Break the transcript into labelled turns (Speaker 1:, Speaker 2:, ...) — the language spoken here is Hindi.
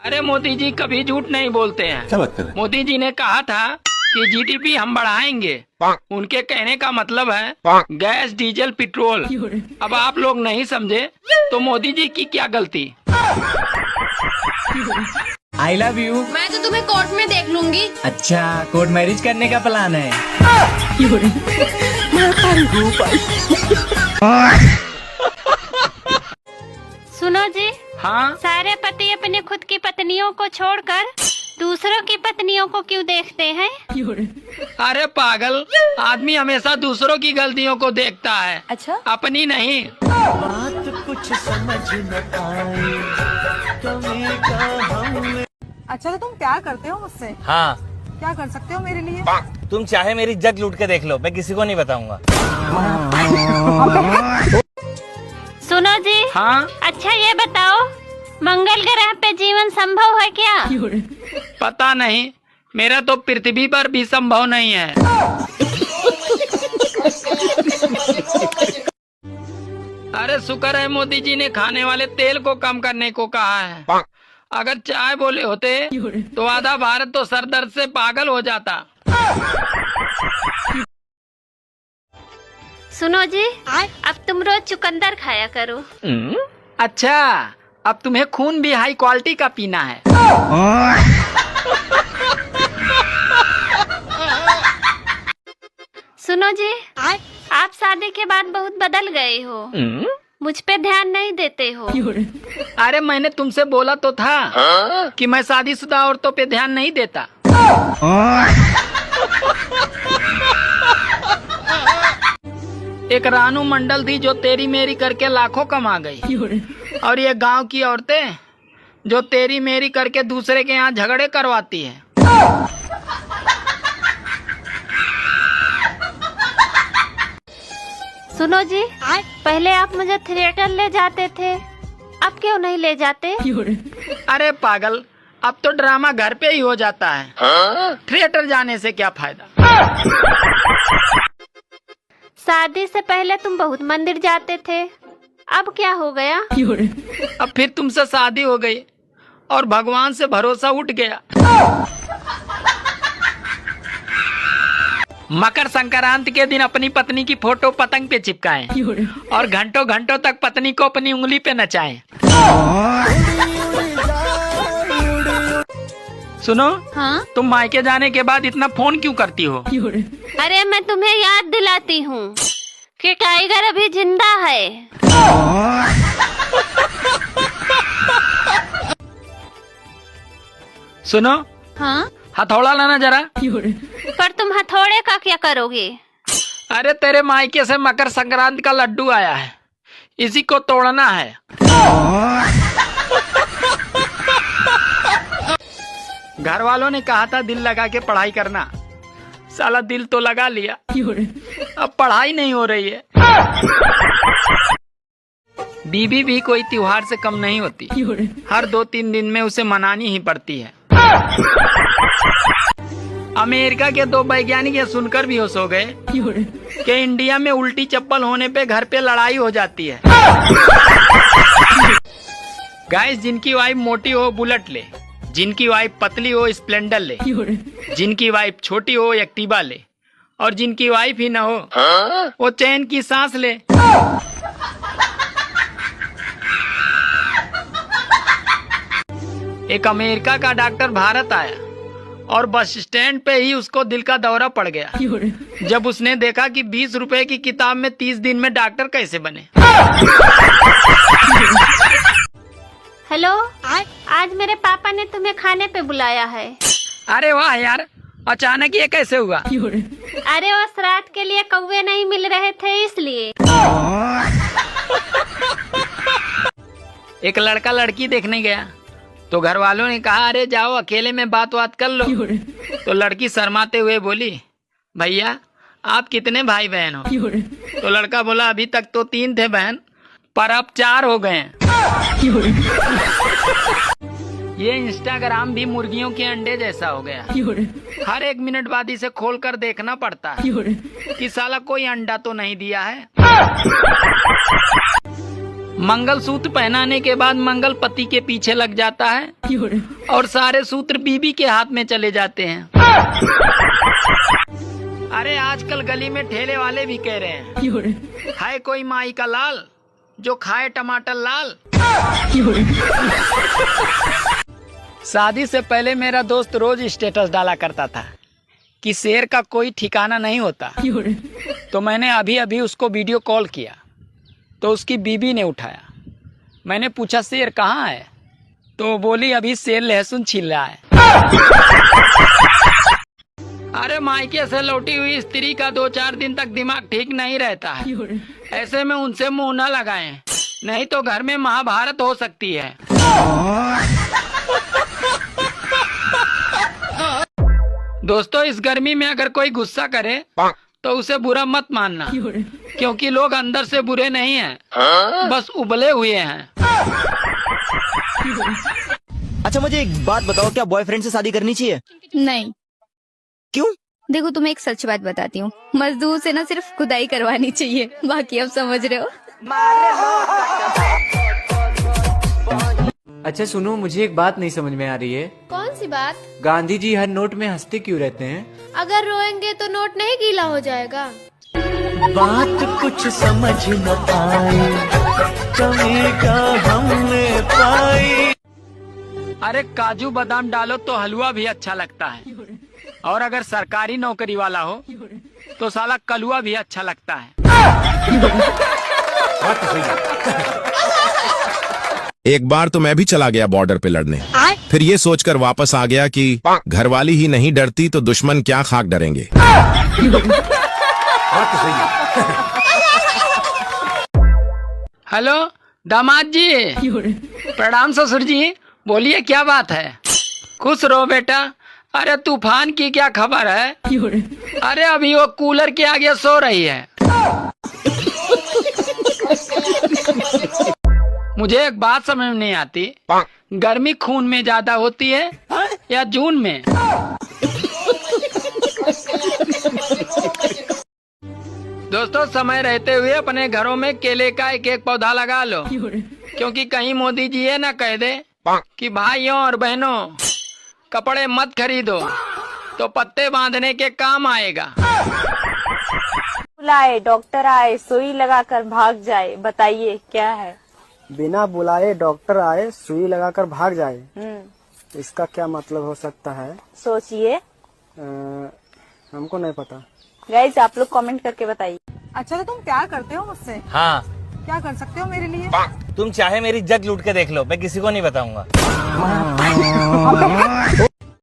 Speaker 1: अरे मोदी जी कभी झूठ नहीं बोलते हैं।
Speaker 2: क्या बात कर रहे हैं?
Speaker 1: मोदी जी ने कहा था कि जीडीपी हम बढ़ाएंगे। उनके कहने का मतलब है गैस डीजल पेट्रोल। अब आप लोग नहीं समझे तो मोदी जी की क्या गलती।
Speaker 3: I love you.
Speaker 4: मैं तो तुम्हें कोर्ट में देख लूंगी।
Speaker 3: अच्छा, कोर्ट मैरिज करने का प्लान है।
Speaker 5: सुनो जी,
Speaker 1: हाँ,
Speaker 5: सारे पति अपने खुद की पत्नियों को छोड़कर दूसरों की पत्नियों को क्यों देखते हैं?
Speaker 1: अरे पागल, आदमी हमेशा दूसरों की गलतियों को देखता है।
Speaker 4: अच्छा,
Speaker 1: अपनी नहीं।
Speaker 6: अच्छा तो तुम प्यार करते हो मुझसे?
Speaker 3: हाँ,
Speaker 6: क्या कर सकते हो मेरे लिए?
Speaker 3: तुम चाहे मेरी जग लूट के देख लो, मैं किसी को नहीं बताऊंगा।
Speaker 5: सुनो जी,
Speaker 1: हाँ,
Speaker 5: अच्छा ये बताओ, मंगल ग्रह पे जीवन संभव है क्या?
Speaker 1: पता नहीं, मेरा तो पृथ्वी पर भी संभव नहीं है। अरे शुक्र है मोदी जी ने खाने वाले तेल को कम करने को कहा है। अगर चाय बोले होते तो आधा भारत तो सर दर्द से पागल हो जाता।
Speaker 5: सुनो जी, अब तुम रोज चुकंदर खाया करो।
Speaker 1: अच्छा, अब तुम्हें खून भी हाई क्वालिटी का पीना है।
Speaker 5: सुनो जी, आप शादी के बाद बहुत बदल गए हो। मुझ पे ध्यान नहीं देते हो।
Speaker 1: अरे मैंने तुमसे बोला तो था कि मैं शादीशुदा औरतों पे ध्यान नहीं देता। एक रानू मंडल थी जो तेरी मेरी करके लाखों कमा गई, और ये गांव की औरतें जो तेरी मेरी करके दूसरे के यहाँ झगड़े करवाती है।
Speaker 5: सुनो जी, पहले आप मुझे थिएटर ले जाते थे, अब क्यों नहीं ले जाते?
Speaker 1: अरे पागल, अब तो ड्रामा घर पे ही हो जाता है। थिएटर जाने से क्या फायदा।
Speaker 5: शादी से पहले तुम बहुत मंदिर जाते थे, अब क्या हो गया?
Speaker 1: अब फिर तुमसे शादी हो गई और भगवान से भरोसा उठ गया। मकर संक्रांति के दिन अपनी पत्नी की फोटो पतंग पे चिपकाएं और घंटों घंटों तक पत्नी को अपनी उंगली पे नचाएं। सुनो,
Speaker 5: हाँ?
Speaker 1: तुम मायके जाने के बाद इतना फोन क्यों करती हो?
Speaker 5: अरे मैं तुम्हें याद दिलाती हूँ कि टाइगर अभी जिंदा है।
Speaker 1: सुनो,
Speaker 5: हाँ?
Speaker 1: हथौड़ा लाना जरा।
Speaker 5: पर तुम हथौड़े का क्या करोगे?
Speaker 1: अरे तेरे मायके से मकर संक्रांति का लड्डू आया है, इसी को तोड़ना है। घर वालों ने कहा था दिल लगा के पढ़ाई करना, साला दिल तो लगा लिया, अब पढ़ाई नहीं हो रही है। बीबी भी कोई त्योहार से कम नहीं होती, हर 2-3 दिन में उसे मनानी ही पड़ती है। अमेरिका के 2 वैज्ञानिक ये सुनकर भी होश हो गए कि इंडिया में उल्टी चप्पल होने पे घर पे लड़ाई हो जाती है। गाइस, जिनकी वाइफ मोटी हो बुलेट ले, जिनकी वाइफ पतली हो स्प्लेंडर ले, जिनकी वाइफ छोटी हो एक्टिवा ले, और जिनकी वाइफ ही ना हो वो चैन की सांस ले। एक अमेरिका का डॉक्टर भारत आया और बस स्टैंड पे ही उसको दिल का दौरा पड़ गया जब उसने देखा कि 20 रुपए की किताब में 30 दिन में डॉक्टर कैसे बने।
Speaker 5: हेलो, आज मेरे पापा ने तुम्हें खाने पे बुलाया है।
Speaker 1: अरे वाह यार, अचानक ये कैसे हुआ?
Speaker 5: अरे वो श्राद्ध के लिए कौवे नहीं मिल रहे थे इसलिए।
Speaker 1: एक लड़का लड़की देखने गया तो घर वालों ने कहा अरे जाओ अकेले में बात कर लो। तो लड़की शर्माते हुए बोली, भैया आप कितने भाई बहन हो? तो लड़का बोला अभी तक तो 3 थे बहन, पर अब 4 हो गए हैं। ये इंस्टाग्राम भी मुर्गियों के अंडे जैसा हो गया, हर 1 मिनट बाद इसे खोल कर देखना पड़ता है कि साला कोई अंडा तो नहीं दिया है। मंगलसूत्र पहनाने के बाद मंगल पति के पीछे लग जाता है और सारे सूत्र बीबी के हाथ में चले जाते हैं। अरे आजकल गली में ठेले वाले भी कह रहे हैं, है कोई माई का लाल जो खाए टमाटर लाल। शादी से पहले मेरा दोस्त रोज स्टेटस डाला करता था कि शेर का कोई ठिकाना नहीं होता। तो मैंने अभी अभी उसको वीडियो कॉल किया तो उसकी बीबी ने उठाया। मैंने पूछा शेर कहाँ है, तो बोली अभी शेर लहसुन छील रहा है। अरे मायके से लौटी हुई स्त्री का 2-4 दिन तक दिमाग ठीक नहीं रहता है। ऐसे में उनसे मुंह न लगाएं, नहीं तो घर में महाभारत हो सकती है। दोस्तों, इस गर्मी में अगर कोई गुस्सा करे तो उसे बुरा मत मानना, क्योंकि लोग अंदर से बुरे नहीं हैं, बस उबले हुए हैं।
Speaker 2: अच्छा मुझे एक बात बताओ, क्या बॉयफ्रेंड से शादी करनी चाहिए?
Speaker 7: नहीं।
Speaker 2: क्यों?
Speaker 7: देखो तुम्हें एक सच बात बताती हूँ, मजदूर से ना सिर्फ खुदाई करवानी चाहिए, बाकी आप समझ रहे हो।
Speaker 3: अच्छा सुनो, मुझे एक बात नहीं समझ में आ रही है।
Speaker 4: कौन सी बात?
Speaker 3: गांधी जी हर नोट में हंसते क्यों रहते हैं?
Speaker 4: अगर रोएंगे तो नोट नहीं गीला हो जाएगा।
Speaker 2: बात कुछ समझ न पाई, कमी का हमने पाई।
Speaker 1: अरे काजू बादाम डालो तो हलवा भी अच्छा लगता है, और अगर सरकारी नौकरी वाला हो तो साला कलुआ भी अच्छा लगता है।
Speaker 8: एक बार तो मैं भी चला गया बॉर्डर पे लड़ने, फिर ये सोचकर वापस आ गया कि घरवाली ही नहीं डरती तो दुश्मन क्या खाक डरेंगे।
Speaker 1: हेलो दामाद जी, प्रणाम ससुर जी, बोलिए क्या बात है? खुश रहो बेटा। अरे तूफान की क्या खबर है? अरे अभी वो कूलर के आगे सो रही है। मुझे एक बात समझ में नहीं आती, गर्मी खून में ज्यादा होती है या जून में? दोस्तों, समय रहते हुए अपने घरों में केले का एक पौधा लगा लो, क्योंकि कहीं मोदी जी ये ना कह दे कि भाइयों और बहनों कपड़े मत खरीदो, तो पत्ते बांधने के काम आएगा।
Speaker 6: बुलाए डॉक्टर आए, सुई लगाकर भाग जाए, बताइए क्या है?
Speaker 9: बिना बुलाए डॉक्टर आए, सुई लगाकर भाग जाए, इसका क्या मतलब हो सकता है?
Speaker 6: सोचिए।
Speaker 9: हमको नहीं पता।
Speaker 6: गाइस आप लोग कमेंट करके बताइए। अच्छा तो तुम प्यार करते हो मुझसे?
Speaker 3: हाँ।
Speaker 6: क्या कर सकते हो मेरे लिए?
Speaker 3: तुम चाहे मेरी जग लूट के देख लो, मैं किसी को नहीं बताऊंगा।